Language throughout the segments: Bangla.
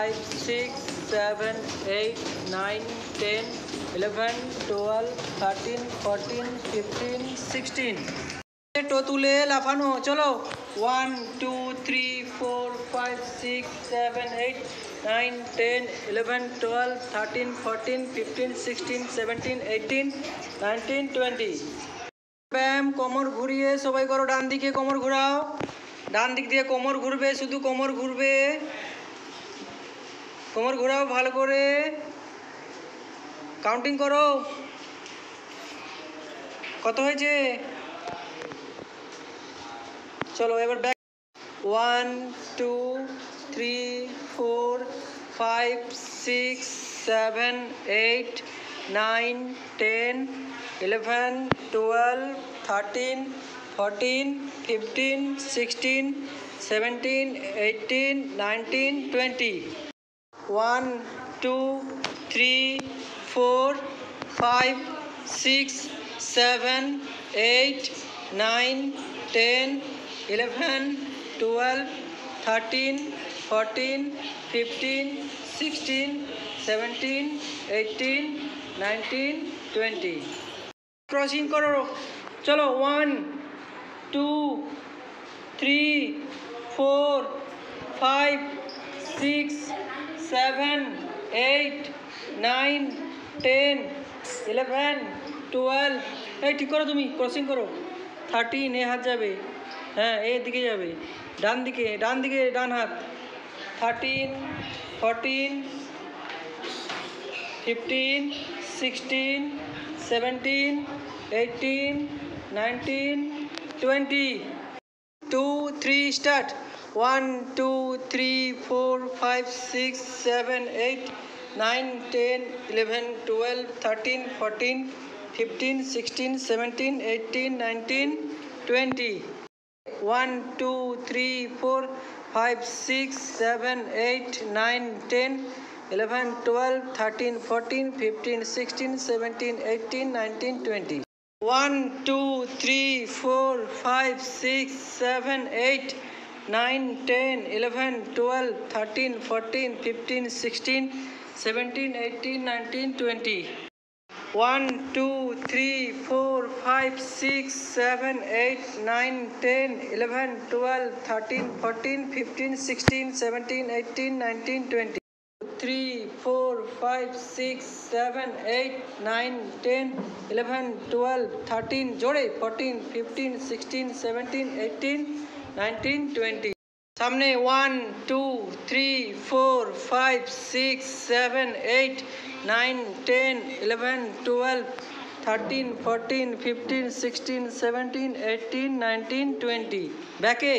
5 6 7 8 9 10 11 12 13 14 15 16 টো তুলে লাফানো চলো 1 2 3 4 5 6 7 8 9 10 11 12 13 14 15 16 17 18 19 20 ব্যায়াম কোমর ঘুরিয়ে সবাই করো ডান দিকে কোমর ঘোরাও ডান দিক দিয়ে কোমর ঘুরবে শুধু কোমর ঘুরবে কোমর ঘোরাও ভালো করে কাউন্টিং করো কত হয়েছে চলো এবার ব্যাক 1 2 3 4 5 6 7 8 9 10 11 12 13 14 15 16 17 18 19 20 1 2 3 4 5 6 7 8 9 10 11 12 13 14 15 16 17 18 19 20 क्रॉसिंग करो चलो 1 2 3 4 5 6 7 8 9 10 11 12 এই ঠিক করো তুমি ক্রসিং করো 13 এ হাত যাবে হ্যাঁ এদিকে যাবে ডান দিকে ডান হাত 13 14 15 16 17 18 19 20 2 3 start 1 2 3 4 5 6 7 8 9 10 11 12 13 14 15 16 17 18 19 20 1 2 3 4 5 6 7 8 9 10 11 12 13 14 15 16 17 18 19 20 1 2 3 4 5 6 7 8 9 10 11 12 13 14 15 16 17 18 19 20 1 2 3 4 5 6 7 8 9 10 11 12 13 14 15 16 17 18 19 20 3 4 5 6 7 8 9 10 11 12 13 जोड़े 14 15 16 17 18 19 20 सामने 1 2 3 4 5 6 7 8 9 10 11 12 13 14 15 16 17 18 19 20 बैके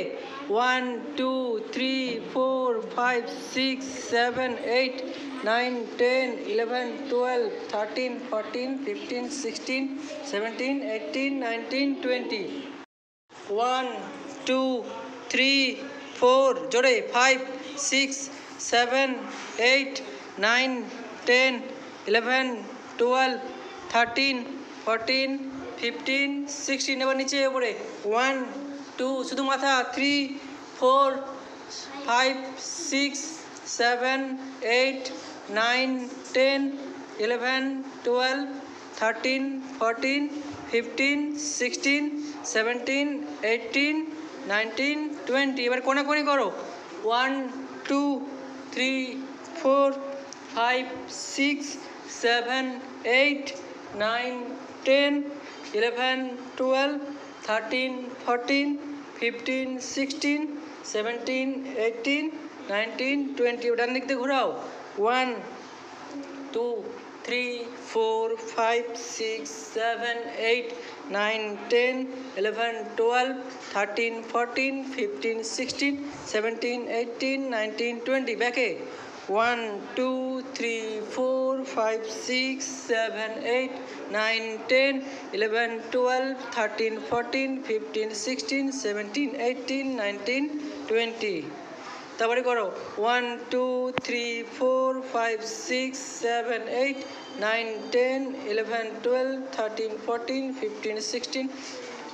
1 2 3 4 5 6 7 8 9 10 11 12 13 14 15 16 17 18 19 20 1 2 3 4 जोड़े 5 6 7 8 9 10 11 12 13 14 15 16 এবার নিচে উপরে 1 2 শুধু মাথা 3 4 5 6 7 8 9 10 11 12 13 14 15 16 17 18 19 20 এবার কোনাকুনি করো 1 2 3 4 5 6 7 8 9 10 11 12 13 14 15 16 17 18 19 20 ডান দিক দিয়ে ঘোরাও 1 2 3 4 5 6 7 8 9 10 11 12 13 14 15 16 17 18 19 20 बैके 1 2 3 4 5 6 7 8 9 10 11 12 13 14 15 16 17 18 19 20 তারপরে করো 1 2 3 4 5 6 7 8 9 10 11 12 13 14 15 16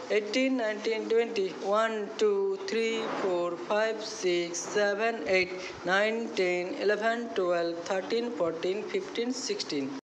18, 19, 20. 1, 2, 3, 4, 5, 6, 7, 8, 9, 10, 11, 12, 13, 14, 15, 16.